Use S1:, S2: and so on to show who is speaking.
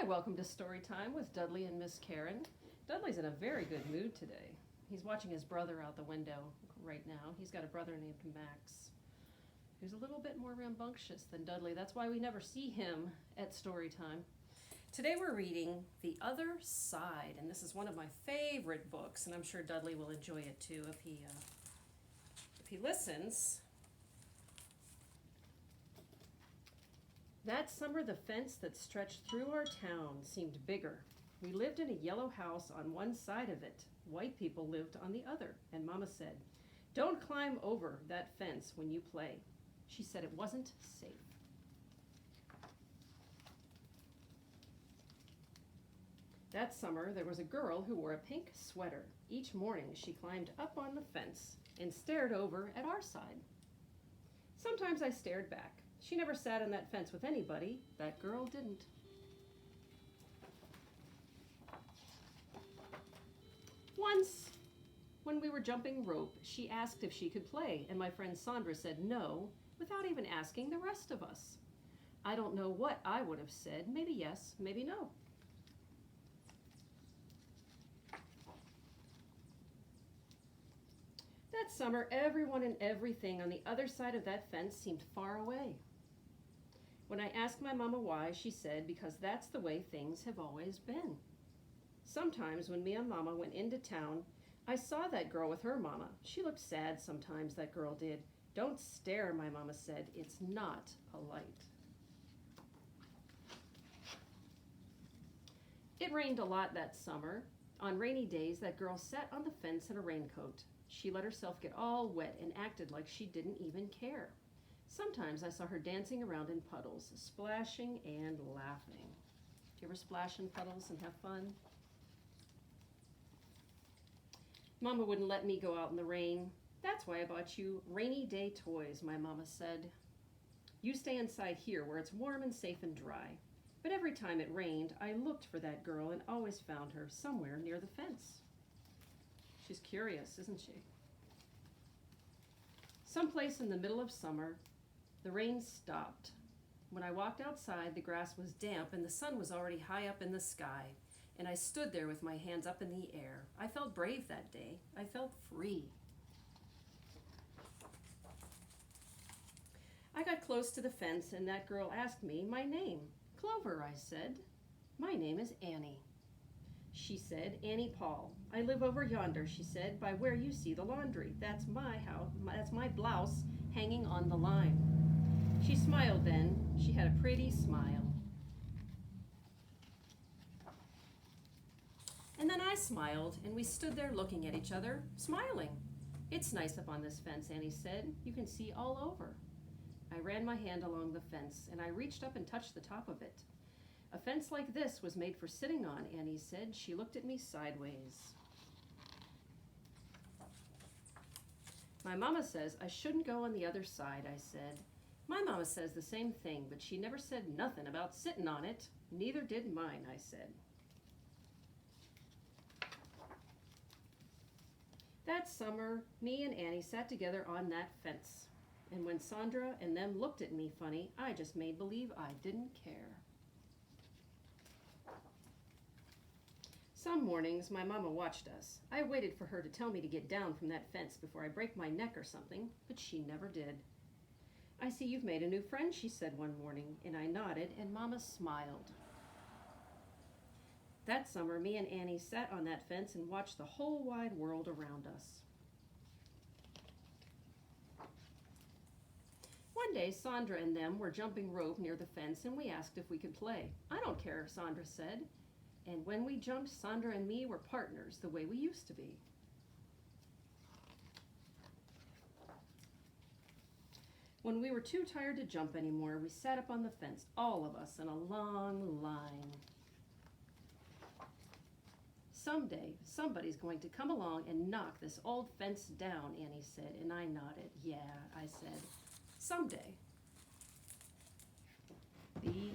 S1: welcome to Story Time with Dudley and Miss Karen. Dudley's in a very good mood today. He's watching his brother out the window right now. He's got a brother named Max, who's a little bit more rambunctious than Dudley. That's why we never see him at Story Time. Today we're reading The Other Side, and this is one of my favorite books, and I'm sure Dudley will enjoy it too if he listens. That summer, the fence that stretched through our town seemed bigger. We lived in a yellow house on one side of it. White people lived on the other, and Mama said, "Don't climb over that fence when you play." She said it wasn't safe. That summer, there was a girl who wore a pink sweater. Each morning, she climbed up on the fence and stared over at our side. Sometimes I stared back. She never sat on that fence with anybody. That girl didn't. Once, when we were jumping rope, she asked if she could play, and my friend Sandra said no, without even asking the rest of us. I don't know what I would have said. Maybe yes, maybe no. That summer, everyone and everything on the other side of that fence seemed far away. When I asked my mama why, she said, because that's the way things have always been. Sometimes when me and Mama went into town, I saw that girl with her mama. She looked sad sometimes, that girl did. Don't stare, my mama said. It's not polite. It rained a lot that summer. On rainy days, that girl sat on the fence in a raincoat. She let herself get all wet and acted like she didn't even care. Sometimes I saw her dancing around in puddles, splashing and laughing. Do you ever splash in puddles and have fun? Mama wouldn't let me go out in the rain. That's why I bought you rainy day toys, my mama said. You stay inside here where it's warm and safe and dry. But every time it rained, I looked for that girl and always found her somewhere near the fence. She's curious, isn't she? Someplace in the middle of summer, the rain stopped. When I walked outside, the grass was damp and the sun was already high up in the sky, and I stood there with my hands up in the air. I felt brave that day. I felt free. I got close to the fence and that girl asked me my name. Clover, I said. My name is Annie. She said, Annie Paul. I live over yonder, she said, by where you see the laundry. That's my house. That's my blouse hanging on the line. She smiled then. She had a pretty smile. And then I smiled, and we stood there looking at each other, smiling. It's nice up on this fence, Annie said. You can see all over. I ran my hand along the fence, and I reached up and touched the top of it. A fence like this was made for sitting on, Annie said. She looked at me sideways. My mama says I shouldn't go on the other side, I said. My mama says the same thing, but she never said nothing about sitting on it. Neither did mine, I said. That summer, me and Annie sat together on that fence. And when Sandra and them looked at me funny, I just made believe I didn't care. Some mornings, my mama watched us. I waited for her to tell me to get down from that fence before I break my neck or something, but she never did. I see you've made a new friend, she said one morning, and I nodded, and Mama smiled. That summer, me and Annie sat on that fence and watched the whole wide world around us. One day, Sandra and them were jumping rope near the fence, and we asked if we could play. I don't care, Sandra said. And when we jumped, Sandra and me were partners the way we used to be. When we were too tired to jump anymore, we sat up on the fence, all of us in a long line. Someday, somebody's going to come along and knock this old fence down, Annie said, and I nodded. Yeah, I said, someday. The end.